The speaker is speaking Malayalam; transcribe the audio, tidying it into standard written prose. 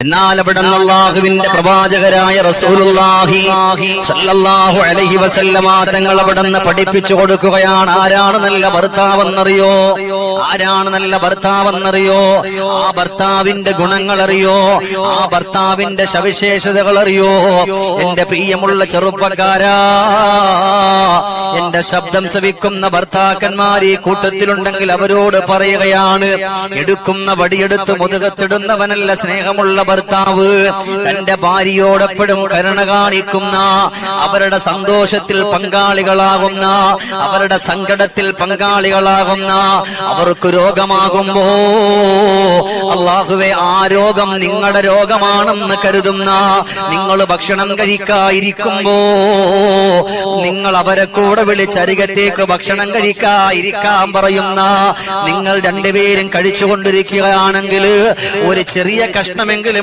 എന്നാൽ അവിടെ അല്ലാഹുവിന്റെ പ്രവാചകരായ റസൂലുള്ളാഹി സ്വല്ലല്ലാഹു അലൈഹി വസല്ലമ തങ്ങൾ അവിടുന്ന് പഠിപ്പിച്ചു കൊടുക്കുകയാണ്. ആരാണ് നല്ല ഭർത്താവെന്നറിയോ? ആരാണ് നല്ല ഭർത്താവെന്നറിയോ? ആ ഭർത്താവിന്റെ ഗുണങ്ങൾ അറിയോ? ആ ഭർത്താവിന്റെ സവിശേഷതകൾ അറിയോ? എന്റെ പ്രിയമുള്ള ചെറുപ്പക്കാരാ, എന്റെ ശബ്ദം ശ്രവിക്കുന്ന ഭർത്താക്കന്മാർ ഈ കൂട്ടത്തിലുണ്ടെങ്കിൽ അവരോട് പറയുകയാണ്, എടുക്കുന്ന വടിയെടുത്ത് മുതുകത്തിടുന്നവനല്ല സ്നേഹമുള്ള ഭർത്താവ്. തന്റെ ഭാര്യയോടെപ്പോഴും കരുണ കാണിക്കുന്ന, അവരുടെ സന്തോഷത്തിൽ പങ്കാളികളാകുന്ന, അവരുടെ സങ്കടത്തിൽ പങ്കാളികളാകുന്ന, അവർക്ക് രോഗമാകുമ്പോ അല്ലാഹുവേ ആ രോഗം നിങ്ങളുടെ രോഗമാണെന്ന് കരുതുന്ന, നിങ്ങൾ ഭക്ഷണം കഴിക്കാതിരിക്കുമ്പോ നിങ്ങൾ അവരെ കൂടെ വിളിച്ചരികത്തേക്ക് ഭക്ഷണം കഴിക്കാതിരിക്കാൻ പറയുന്ന, നിങ്ങൾ രണ്ടുപേരും കഴിച്ചുകൊണ്ടിരിക്കുകയാണെങ്കിൽ ഒരു ചെറിയ കഷ്ണമെങ്കിലും